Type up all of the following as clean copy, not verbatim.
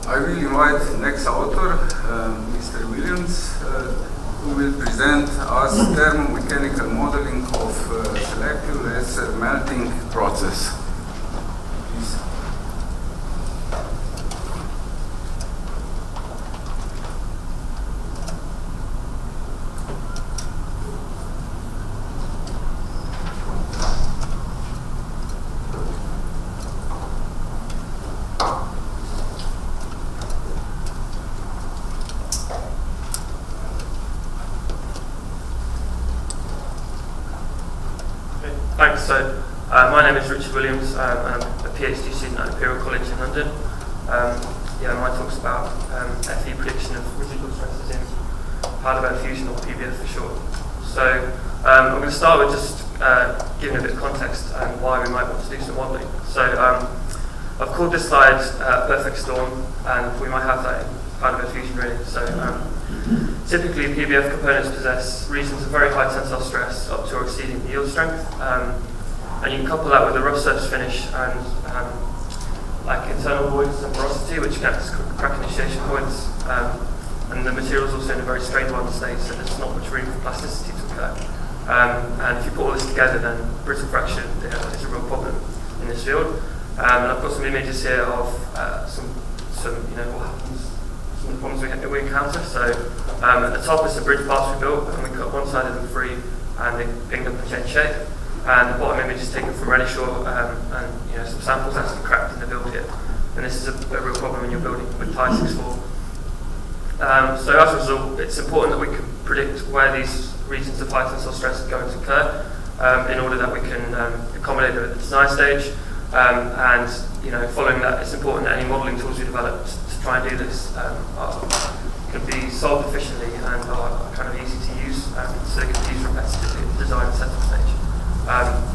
I will invite the next author, Mr. Williams, who will present us thermomechanical modeling of selective laser melting process. Please. Thanks. So, my name is Richard Williams. I'm a PhD student at Imperial College in London. My talk's about FE prediction of residual stresses in powder bed fusion, or PBF for short. So, I'm going to start with just giving a bit of context and why we might want to do some modelling. So, I've called this slide Perfect Storm, and we might have that in powder bed fusion really. So, typically, PBF components possess regions of very high tensile stress up to or exceeding the yield strength, and you can couple that with a rough surface finish and like internal voids and porosity, which can act as crack initiation points, and the material is also in a very strained one state, so there's not much room for plasticity to occur. And if you put all this together, then brittle fracture is a real problem in this field. And I've got some images here of some what happens. The problems we encounter. So at the top is the bridge parts we built, and we cut one side of them free, and they pinged up a jet shape. And the bottom image is taken from Redishore, and some samples actually cracked in the build here. And this is a real problem when you're building with Thai 6.4. So as a result, it's important that we can predict where these regions of high tensile stress are going to occur, in order that we can accommodate them at the design stage. And following that, it's important that any modelling tools we develop to try and do this can be solved efficiently and are kind of easy to use, so they can be used repetitively at the design and setup stage.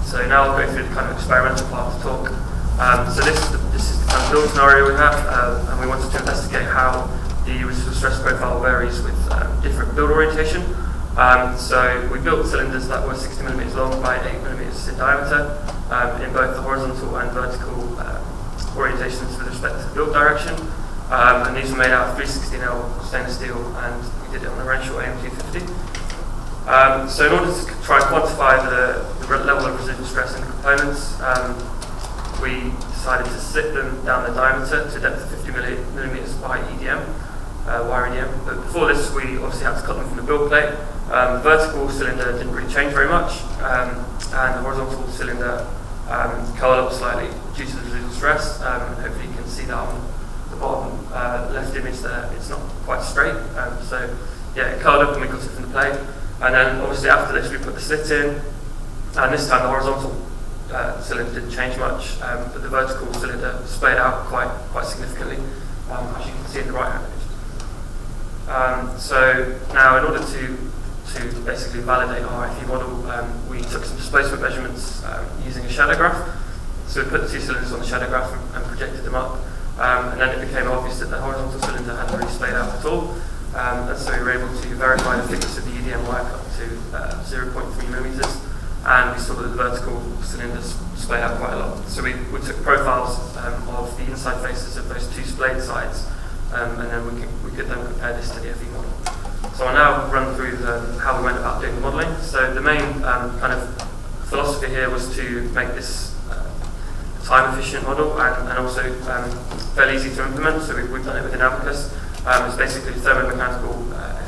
So now I'll go through the kind of experimental part of the talk. So this is the kind of build scenario we have, and we wanted to investigate how the residual stress profile varies with different build orientation. So we built cylinders that were 60 millimeters long by 8 millimeters in diameter, in both the horizontal and vertical orientations with respect to the build direction. And these were made out of 316L stainless steel, and we did it on the Renshaw AM250. So in order to try and quantify the level of residual stress in the components, we decided to slit them down the diameter to a depth of 50 millimeters by EDM, wire EDM. But before this, we obviously had to cut them from the build plate. The vertical cylinder didn't really change very much, and the horizontal cylinder curled up slightly due to the residual stress. And hopefully you can see that on the bottom left image there. It's not quite straight, so yeah, it curled up and we cut it from the plate. And then obviously after this we put the slit in, and this time the horizontal cylinder didn't change much, but the vertical cylinder splayed out quite significantly, as you can see in the right hand image. So now in order to basically validate our FE model, we took some displacement measurements using a shadow graph. So we put the two cylinders on the shadow graph and projected them up, and then it became obvious that the horizontal cylinder hadn't really splayed out at all, and so we were able to verify the thickness of the EDM wire cut to 0.3 millimeters, and we saw that the vertical cylinders splayed out quite a lot. So we took profiles of the inside faces of those two splayed sides, and then we could then compare this to the FE model. So I'll now run through how we went about doing the modelling. So the main kind of philosophy here was to make this time-efficient model and also fairly easy to implement. So we've done it within Abacus. It's basically thermomechanical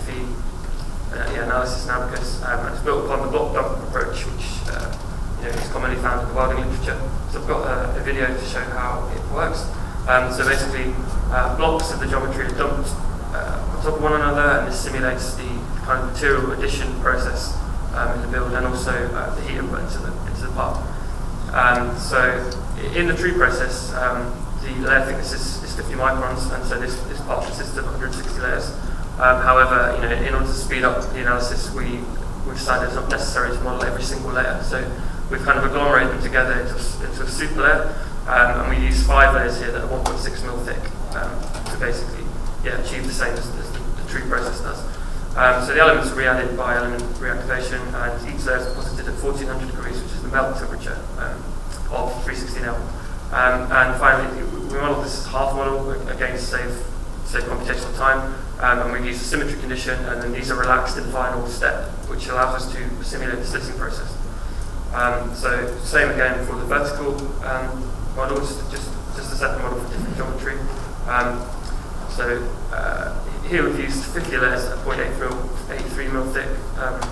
FE analysis in Abacus, and it's built upon the block dump approach, which is commonly found in the welding literature. So I've got a video to show how it works. So basically, blocks of the geometry are dumped on top of one another, and this simulates the kind of material addition process in the build, and also the heat input into the part. So in the tree process, the layer thickness is 50 microns, and so this part consists of 160 layers. However, in order to speed up the analysis, we decided it's not necessary to model every single layer. So we've kind of agglomerated them together into a super layer, and we use 5 layers here that are 1.6 mil thick to basically achieve the same as the tree process does. So the elements are re-added by element reactivation, and each layer is deposited at 1400 degrees, which is the melt temperature of 316L. And finally, we modeled this as a half model, again to save computational time. And we've used a symmetry condition, and then these are relaxed in the final step, which allows us to simulate the slitting process. So same again for the vertical model, just a separate model for different geometry. Here we've used 50 layers at 0.83 mil thick,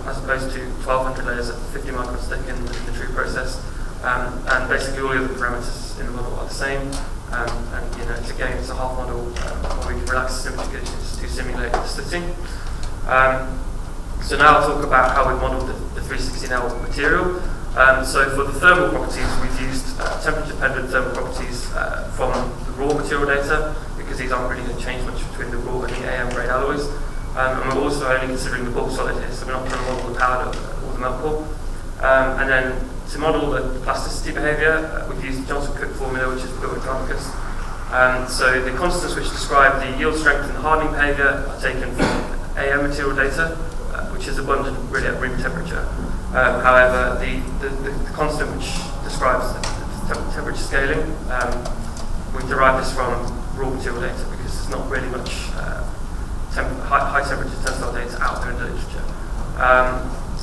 as opposed to 1,200 layers at 50 microns thick in the true process. And basically all the other parameters in the model are the same. It's a half model where we can relax the symmetry conditions to simulate the slitting. So now I'll talk about how we've modeled the 316L material. So for the thermal properties, we've used temperature-dependent thermal properties from the raw material data, because these aren't really going to change much between the raw and the AM grade alloys. And we're also only considering the bulk solid here, so we're not trying to model the powder or the melt pool. And then to model the plasticity behaviour, we've used the Johnson-Cook formula, which is built with Copernicus. So the constants which describe the yield strength and hardening behaviour are taken from AM material data, which is abundant really at room temperature. However, the constant which describes the temperature scaling, we derive this from raw material data, because there's not really much high temperature tensile data out there in the literature.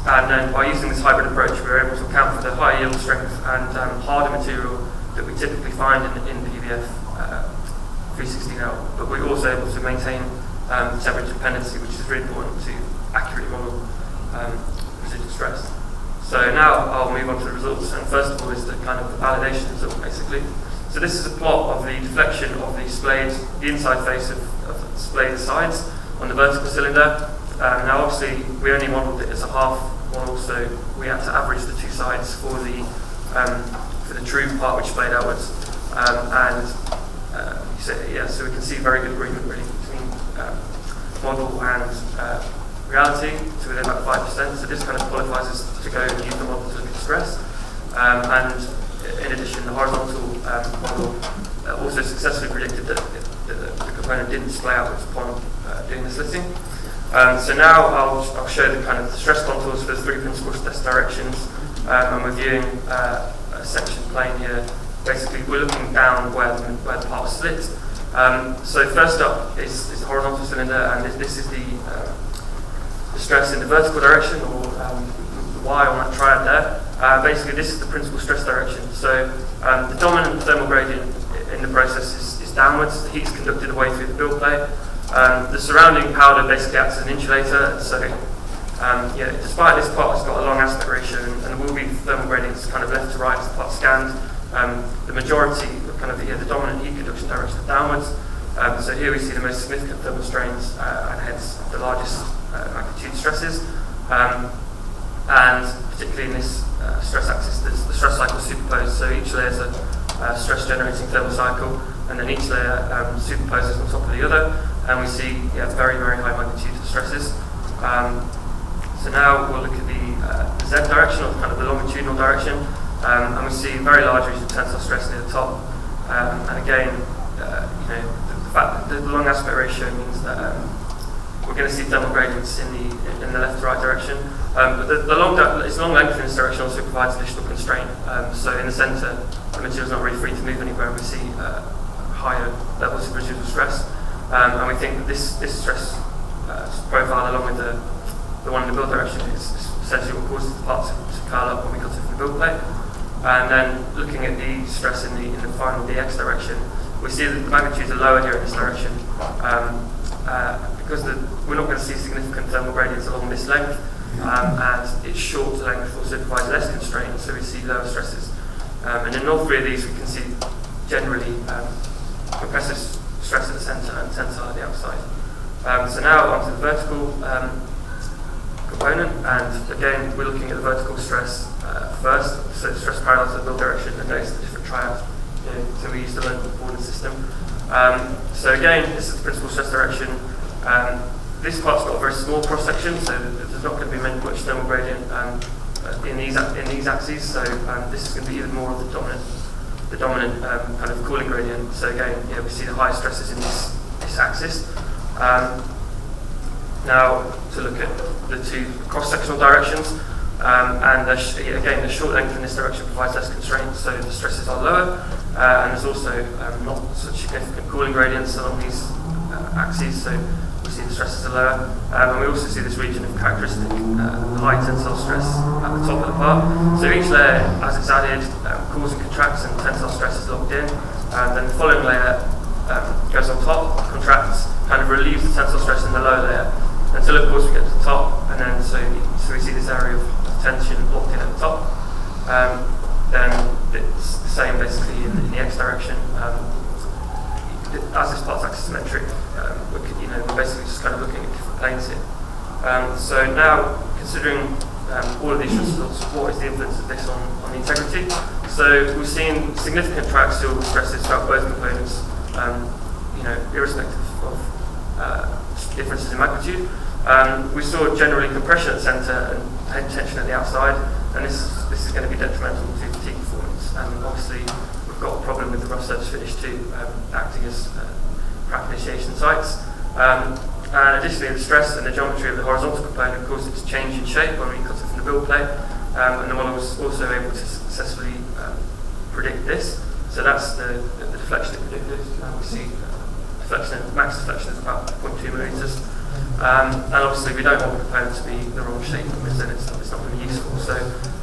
And then by using this hybrid approach, we were able to account for the high yield strength and harder material that we typically find in PVF 316L, but we're also able to maintain temperature dependency, which is really important to accurately model residual stress. So now I'll move on to the results, and first of all is the kind of the validation result, basically. So this is a plot of the deflection of the inside face of the splayed sides on the vertical cylinder. Now obviously we only modelled it as a half model, so we had to average the two sides for the true part which splayed outwards. So we can see very good agreement really between model and reality to within about 5%. So this kind of qualifies us to go and use the model to look at stress. And in addition, the horizontal model also successfully predicted that the component didn't splay outwards upon doing the slitting. So now I'll show the kind of the stress contours for the three principal stress directions. And we're viewing a section plane here. Basically, we're looking down where the part was slit. So first up is the horizontal cylinder, and this is the stress in the vertical direction, or the Y on that triad there. Basically, this is the principal stress direction. So the dominant thermal gradient in the process is downwards. The heat's conducted away through the build plate. The surrounding powder basically acts as an insulator. So despite this part has got a long aspect ratio, and there will be thermal gradients kind of left to right as the part's scanned, the majority of kind of the dominant heat conduction direction is downwards. So here we see the most significant thermal strains and hence the largest magnitude stresses. And particularly in this stress axis, the stress cycle superposed. So each layer is a stress generating thermal cycle, and then each layer superposes on top of the other, and we see very, very high magnitude of stresses. So now we'll look at the Z direction, or kind of the longitudinal direction, and we see very large region of tensile stress near the top. And again, the fact that the long aspect ratio means that we're going to see thermal gradients in the left to right direction. But its long length in this direction also provides additional constraint. So in the centre, the material is not really free to move anywhere, and we see higher levels of residual stress. And we think that this stress profile, along with the one in the build direction, is essentially what causes the part to curl up when we cut it from the build plate. And then looking at the stress in the final DX direction, we see that the magnitudes are lower here in this direction. Because we're not going to see significant thermal gradients along this length, and its short length also provides less constraint, so we see lower stresses. And in all three of these, we can see generally compressive stress at the centre and tensile at the outside. So now onto the vertical component, and again we're looking at the vertical stress first, so stress parallel to the build direction, and notice the different triads. So we use the local coordinate system. So again, this is the principal stress direction. This part's got a very small cross section, so there's not going to be much thermal gradient in these axes. So this is going to be even more of the dominant kind of cooling gradient. So again, we see the highest stresses in this axis. Now to look at the two cross-sectional directions, and again the short length in this direction provides less constraint, so the stresses are lower. and there's also not such significant cooling gradients along these axes, so we see the stresses are lower, and we also see this region of characteristic high tensile stress at the top of the part. So each layer, as it's added, cools and contracts, and tensile stress is locked in, and then the following layer goes on top, contracts, kind of relieves the tensile stress in the lower layer, until of course we get to the top, and then so we see this area of tension locked in at the top. Then it's the same basically in the x direction. As this part's axisymmetric, we're basically just kind of looking at different planes here. So now, considering all of these results, what is the influence of this on the integrity? So we've seen significant triaxial stresses throughout both components, irrespective of differences in magnitude. We saw generally compression at the centre and head tension at the outside, and this is going to be detrimental to fatigue performance. And obviously, we've got a problem with the rough surface finish too, acting as crack initiation sites. And additionally, the stress and the geometry of the horizontal component caused it to change in shape when we cut it from the build plate, and the model was also able to successfully predict this. So that's the deflection it predicted. We see max deflection is about 0.2 millimeters. And obviously we don't want the component to be the wrong shape, because then it's not going to be useful. So,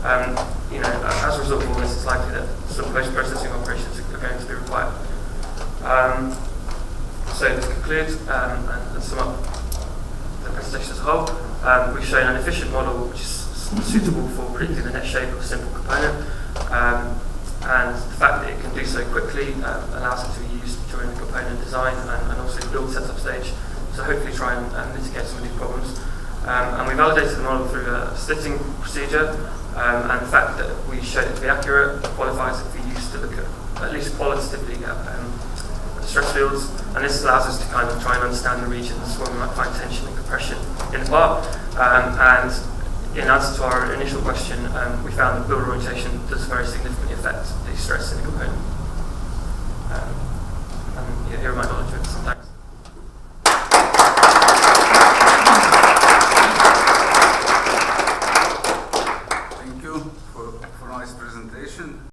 as a result of all this, it's likely that some post-processing operations are going to be required. So to conclude and sum up the presentation as a whole, we've shown an efficient model which is suitable for predicting the net shape of a simple component, and the fact that it can do so quickly allows it to be used during the component design and also the build setup stage, to hopefully try and mitigate some of these problems. And we validated the model through a slitting procedure, and the fact that we showed it to be accurate qualifies it for use to look at least qualitatively at the stress fields, and this allows us to kind of try and understand the regions where we might find tension and compression in the part. And in answer to our initial question, we found that build orientation does very significantly affect the stress in the component.